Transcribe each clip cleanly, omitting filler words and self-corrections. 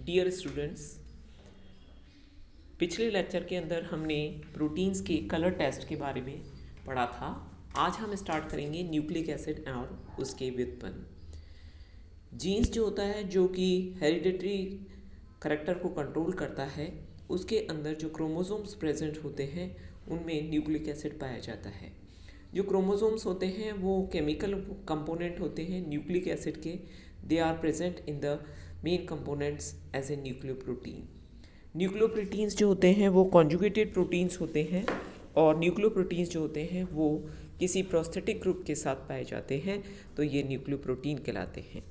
Dear students, पिछले lecture के अंदर हमने प्रोटीन्स के कलर टेस्ट के बारे में पढ़ा था। आज हम स्टार्ट करेंगे न्यूक्लिक एसिड और उसके व्युत्पन्न। जीन्स जो होता है जो कि हेरिडिटरी करैक्टर को कंट्रोल करता है, उसके अंदर जो क्रोमोसोम्स प्रेजेंट होते हैं उनमें न्यूक्लिक एसिड पाया जाता है। जो क्रोमोसोम्स होते हैं वो केमिकल कंपोनेंट होते हैं न्यूक्लिक एसिड के। They are present in the main components as a nucleoprotein. Nucleoproteins जो होते हैं वो कॉन्जुगेटेड प्रोटीन्स होते हैं और न्यूक्लियोप्रोटीन्स जो होते हैं वो किसी प्रोस्थेटिक ग्रुप के साथ पाए जाते हैं, तो ये न्यूक्लियोप्रोटीन कहलाते हैं।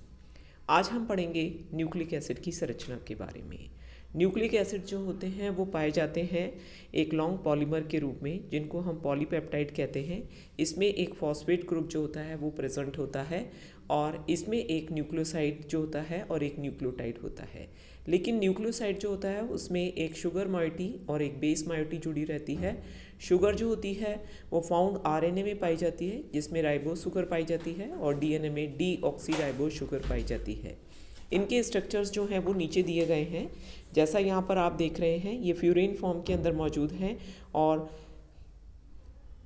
आज हम पढ़ेंगे न्यूक्लिक एसिड की संरचना के बारे में। न्यूक्लिक एसिड जो होते हैं वो पाए जाते हैं एक लॉन्ग पॉलीमर के रूप में, जिनको हम पॉलीपेप्टाइड कहते हैं। इसमें एक फॉस्फेट ग्रुप जो होता है वो प्रेजेंट होता है और इसमें एक न्यूक्लियोसाइड जो होता है और एक न्यूक्लियोटाइड होता है। लेकिन न्यूक्लियोसाइड जो होता है उसमें एक शुगर मायोटी और एक बेस मायोटी जुड़ी रहती है। शुगर जो होती है वो फाउंड आरएनए में पाई जाती है, जिसमें राइबोस शुगर पाई जाती है, और डीएनए में डीऑक्सीराइबोस शुगर पाई जाती है। इनके स्ट्रक्चर्स जो हैं वो नीचे दिए गए हैं। जैसा यहाँ पर आप देख रहे हैं, ये फ्यूरेन फॉर्म के अंदर मौजूद हैं और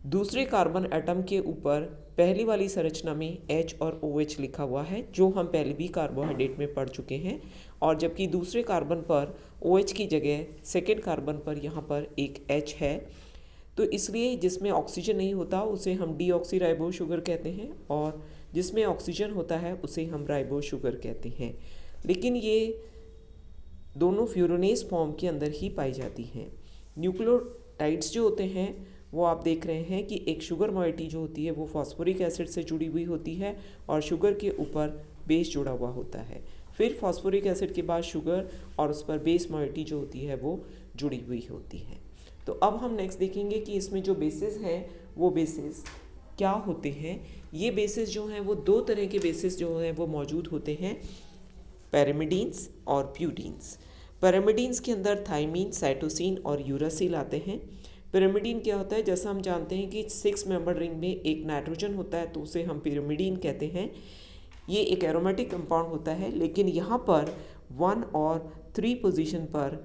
दूसरे कार्बन एटम के ऊपर पहली वाली संरचना में H और OH लिखा हुआ है, जो हम पहले भी कार्बोहाइड्रेट में पढ़ चुके हैं। और जबकि दूसरे कार्बन पर OH की जगह सेकेंड कार्बन पर यहाँ पर एक H है, तो इसलिए जिसमें ऑक्सीजन नहीं होता उसे हम डीऑक्सीराइबोस शुगर कहते हैं और जिसमें ऑक्सीजन होता है उसे हम राइबोस शुगर कहते हैं। लेकिन ये दोनों फ्यूरोनेस फॉर्म के अंदर ही पाई जाती हैं। न्यूक्लियोटाइड्स जो होते हैं वो आप देख रहे हैं कि एक शुगर मॉइटी जो होती है वो फॉस्फोरिक एसिड से जुड़ी हुई होती है और शुगर के ऊपर बेस जुड़ा हुआ होता है। फिर फॉस्फोरिक एसिड के बाद शुगर और उस पर बेस मॉइटी जो होती है वो जुड़ी हुई होती है। तो अब हम नेक्स्ट देखेंगे कि इसमें जो बेसिस हैं वो बेसिस क्या होते हैं। ये बेसिस जो हैं वो दो तरह के बेसिस जो हैं वो मौजूद होते हैं, पैरामिडीन्स और प्यूरीन्स। पैरामिडीन्स के अंदर थाइमीन, साइटोसिन और यूरासिल आते हैं। पिरामिडीन क्या होता है, जैसा हम जानते हैं कि 6 मेंबर रिंग में एक नाइट्रोजन होता है तो उसे हम पिरामिडीन कहते हैं। ये एक एरोमेटिक कंपाउंड होता है, लेकिन यहाँ पर 1 और 3 पोजीशन पर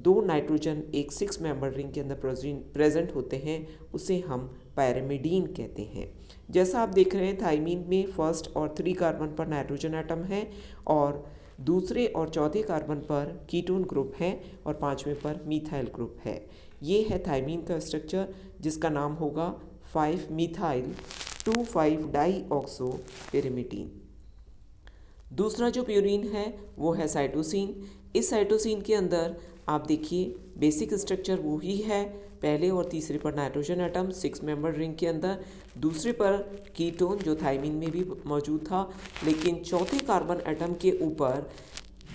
2 नाइट्रोजन एक 6 मेंबर रिंग के अंदर प्रेजेंट होते हैं, उसे हम पैरामिडीन कहते हैं। जैसा आप देख रहे हैं, थाइमीन में फर्स्ट और 3 कार्बन पर नाइट्रोजन एटम है और दूसरे और चौथे कार्बन पर कीटोन ग्रुप है और पांचवें पर मीथाइल ग्रुप है। ये है थाइमीन का स्ट्रक्चर, जिसका नाम होगा 5-मीथाइल 2,5-डाईऑक्सो पिरिमिडीन। दूसरा जो प्यूरीन है वो है साइटोसिन। इस साइटोसिन के अंदर आप देखिए बेसिक स्ट्रक्चर वो ही है, पहले और तीसरे पर नाइट्रोजन एटम 6 मेंबर रिंग के अंदर, दूसरे पर कीटोन जो थाइमीन में भी मौजूद था, लेकिन चौथे कार्बन एटम के ऊपर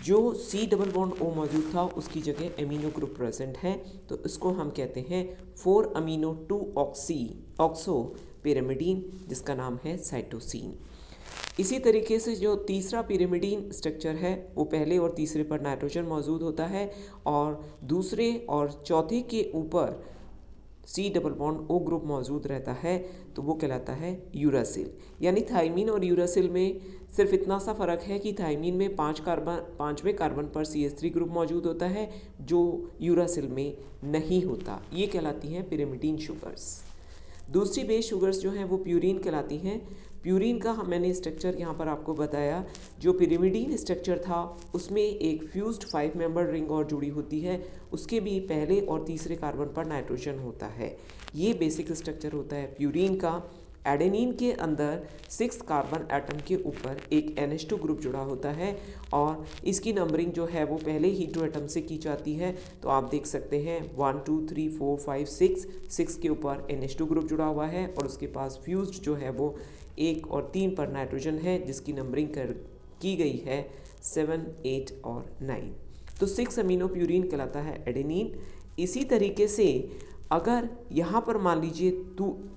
जो C डबल बॉन्ड O मौजूद था उसकी जगह एमिनो ग्रुप प्रेजेंट है, तो इसको हम कहते हैं 4-अमीनो 2-ऑक्सो पिरिमिडीन, जिसका नाम है साइटोसिन। इसी तरीके से जो तीसरा पिरिमिडीन स्ट्रक्चर है वो पहले और तीसरे पर नाइट्रोजन मौजूद होता है और दूसरे और चौथे के ऊपर C double bond O group मौजूद रहता है, तो वो कहलाता है यूरासिल। यानी थाइमीन और यूरासिल में सिर्फ इतना सा फ़र्क है कि थाइमीन में 5वें कार्बन पर CH3 ग्रुप मौजूद होता है, जो यूरासिल में नहीं होता। ये कहलाती हैं पिरिमिडीन शुगर्स। दूसरी बेस शुगर्स जो हैं वो प्यूरीन कहलाती हैं। प्यूरीन का मैंने स्ट्रक्चर यहाँ पर आपको बताया। जो पिरिमिडीन स्ट्रक्चर था उसमें एक फ्यूज्ड 5 मेंबर रिंग और जुड़ी होती है, उसके भी पहले और तीसरे कार्बन पर नाइट्रोजन होता है। ये बेसिक स्ट्रक्चर होता है प्यूरीन का। एडेनिन के अंदर 6 कार्बन एटम के ऊपर एक NH2 ग्रुप जुड़ा होता है और इसकी नंबरिंग जो है वो पहले हीट्रो एटम से की जाती है, तो आप देख सकते हैं 1 2 3 4 5 6 के ऊपर NH2 ग्रुप जुड़ा हुआ है और उसके पास फ्यूज्ड जो है वो 1 और 3 पर नाइट्रोजन है, जिसकी नंबरिंग की गई है 7 8 और 9। तो 6-अमीनो प्यूरीन कहलाता है एडेनिन। इसी तरीके से अगर यहाँ पर मान लीजिए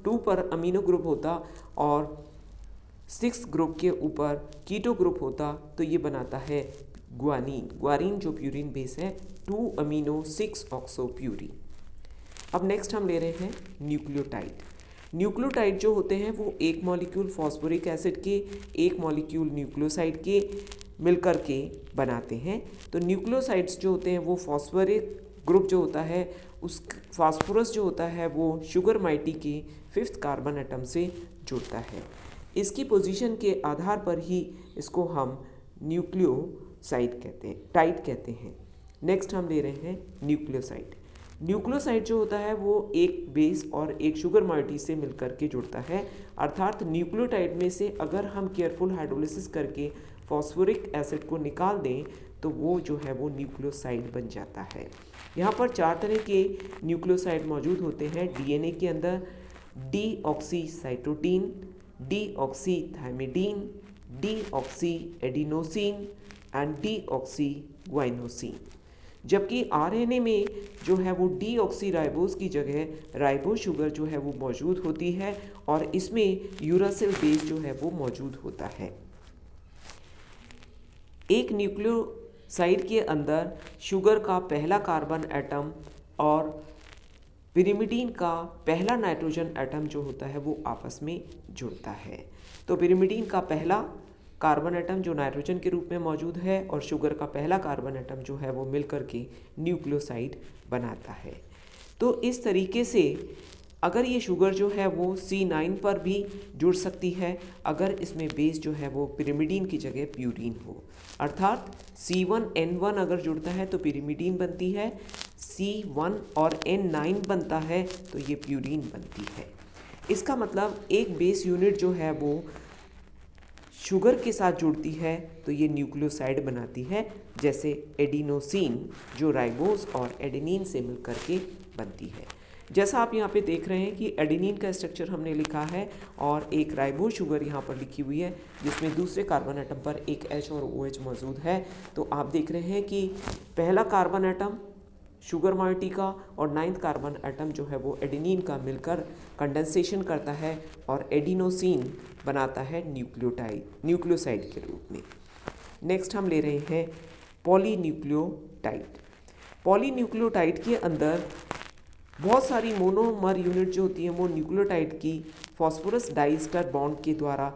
2 पर अमीनो ग्रुप होता और 6 ग्रुप के ऊपर कीटो ग्रुप होता, तो ये बनाता है ग्वानीन। ग्वारीन जो प्यूरीन बेस है 2-अमीनो 6-ऑक्सो प्यूरीन। अब नेक्स्ट हम ले रहे हैं न्यूक्लियोटाइड। न्यूक्लियोटाइड जो होते हैं वो एक मॉलिक्यूल फॉस्फोरिक एसिड के, एक मॉलिक्यूल न्यूक्लियोसाइड के मिलकर के बनाते हैं। तो न्यूक्लियोसाइड्स जो होते हैं वो फॉस्फोरिक ग्रुप जो होता है उस फास्फोरस जो होता है वो शुगर माइटी के 5th कार्बन एटम से जुड़ता है। इसकी पोजीशन के आधार पर ही इसको हम न्यूक्लियोसाइड कहते हैं, टाइड कहते हैं। नेक्स्ट हम ले रहे हैं न्यूक्लियोसाइड। न्यूक्लियोसाइड जो होता है वो एक बेस और एक शुगर माइटी से मिलकर के जुड़ता है, अर्थात न्यूक्लियोटाइड में से अगर हम केयरफुल हाइड्रोलिसिस करके फॉस्फोरिक एसिड को निकाल दें तो वो जो है वो न्यूक्लियोसाइड बन जाता है। यहाँ पर 4 तरह के न्यूक्लियोसाइड मौजूद होते हैं डीएनए के अंदर: डीऑक्सीसाइटोसिन, डीऑक्सीथाइमिडीन, डीऑक्सीएडिनोसिन एंड डीऑक्सीग्वाइनोसिन। जबकि आरएनए में जो है वो डीऑक्सीराइबोस की जगह राइबोस शुगर जो है वो मौजूद होती है और इसमें यूरासिल बेस जो है वो मौजूद होता है। एक न्यूक्लियोसाइड के अंदर शुगर का पहला कार्बन एटम और पिरिमिडीन का पहला नाइट्रोजन एटम जो होता है वो आपस में जुड़ता है। तो पिरिमिडीन का पहला कार्बन एटम जो नाइट्रोजन के रूप में मौजूद है और शुगर का पहला कार्बन एटम जो है वो मिलकर के न्यूक्लियोसाइड बनाता है। तो इस तरीके से अगर ये शुगर जो है वो C9 पर भी जुड़ सकती है अगर इसमें बेस जो है वो पिरिमिडीन की जगह प्यूरीन हो, अर्थात C1N1 अगर जुड़ता है तो पिरिमिडीन बनती है, C1 और N9 बनता है तो ये प्यूरीन बनती है। इसका मतलब एक बेस यूनिट जो है वो शुगर के साथ जुड़ती है तो ये न्यूक्लियोसाइड बनाती है, जैसे एडिनोसिन जो राइबोस और एडेनिन से मिलकर के बनती है। जैसा आप यहाँ पे देख रहे हैं कि एडेनिन का स्ट्रक्चर हमने लिखा है और एक राइबोस शुगर यहाँ पर लिखी हुई है जिसमें दूसरे कार्बन एटम पर एक H और OH मौजूद है। तो आप देख रहे हैं कि पहला कार्बन एटम शुगर माइटी का और 9th कार्बन एटम जो है वो एडेनिन का मिलकर कंडेंसेशन करता है और एडिनोसिन बनाता है न्यूक्लियोसाइड के रूप में। नेक्स्ट हम ले रहे हैं पॉलीन्यूक्लियोटाइड। पॉलीन्यूक्लियोटाइड के अंदर बहुत सारी मोनोमर यूनिट जो होती हैं वो न्यूक्लियोटाइड की फॉस्फोरस डाइस्टर बॉन्ड के द्वारा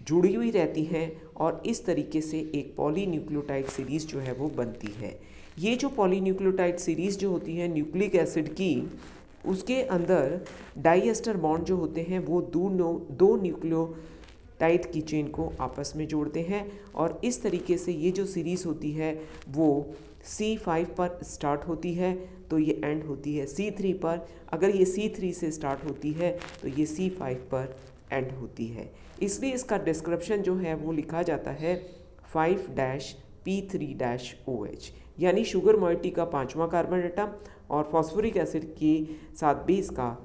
जुड़ी हुई रहती हैं और इस तरीके से एक पॉलीन्यूक्लियोटाइड सीरीज़ जो है वो बनती है। ये जो पॉलीन्यूक्लियोटाइड सीरीज़ जो होती है न्यूक्लिक एसिड की, उसके अंदर डाइएस्टर बॉन्ड जो होते हैं वो दो न्यूक्लियोटाइड की चेन को आपस में जोड़ते हैं और इस तरीके से ये जो सीरीज़ होती है वो C5 पर स्टार्ट होती है तो ये एंड होती है C3 पर। अगर ये C3 से स्टार्ट होती है तो ये C5 पर एंड होती है। इसलिए इसका डिस्क्रिप्शन जो है वो लिखा जाता है 5-P3-OH, यानी शुगर मॉइटी का 5वां कार्बन एटम और फॉस्फोरिक एसिड के साथ बेस का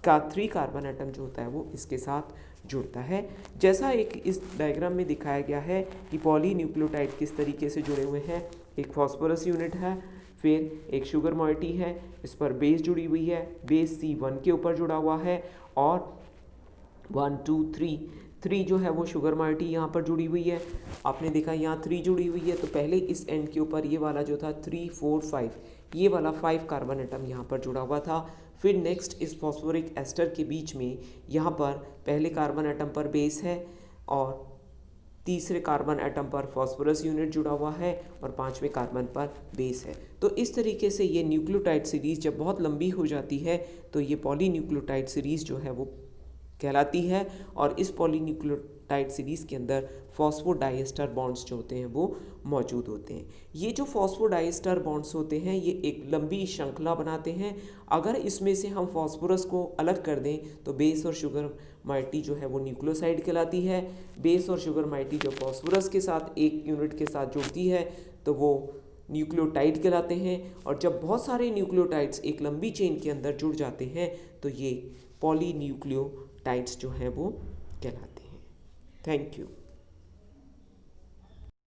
3 कार्बन एटम जो होता है वो इसके साथ जुड़ता है। जैसा एक इस डायग्राम में दिखाया गया है कि पॉलीन्यूक्लियोटाइड किस तरीके से जुड़े हुए हैं। एक फॉस्फोरस यूनिट है, फिर एक शुगर मॉइटी है, इस पर बेस जुड़ी हुई है, बेस C1 के ऊपर जुड़ा हुआ है और 1 2 3 जो है वो शुगर मॉइटी यहाँ पर जुड़ी हुई है। आपने देखा यहाँ 3 जुड़ी हुई है तो पहले इस एंड के ऊपर ये वाला जो था 3 4 5, ये वाला 5 कार्बन एटम यहाँ पर जुड़ा हुआ था। फिर नेक्स्ट इस फॉस्फोरिक एस्टर के बीच में यहाँ पर पहले कार्बन एटम पर बेस है और तीसरे कार्बन एटम पर फॉस्फोरस यूनिट जुड़ा हुआ है और 5वें कार्बन पर बेस है। तो इस तरीके से ये न्यूक्लियोटाइड सीरीज़ जब बहुत लंबी हो जाती है तो ये पॉलीन्यूक्लियोटाइड सीरीज़ जो है वो कहलाती है और इस पॉलीन्यूक्लियोटाइड सीरीज़ के अंदर फॉस्फोडाइएस्टर बॉन्ड्स जो होते हैं वो मौजूद होते हैं। ये जो फॉस्फोडाइएस्टर बॉन्ड्स होते हैं ये एक लंबी श्रृंखला बनाते हैं। अगर इसमें से हम फॉस्फोरस को अलग कर दें तो बेस और शुगर माइटी जो है वो न्यूक्लियोसाइड कहलाती है। बेस और शुगर माइटी जो फॉस्फोरस के साथ एक यूनिट के साथ जुड़ती है तो वो न्यूक्लियोटाइड कहलाते हैं। और जब बहुत सारे न्यूक्लियोटाइड्स एक लंबी चेन के अंदर जुड़ जाते हैं तो ये पॉलीन्यूक्लियोटाइड्स जो हैं वो कहलाते हैं। Thank you.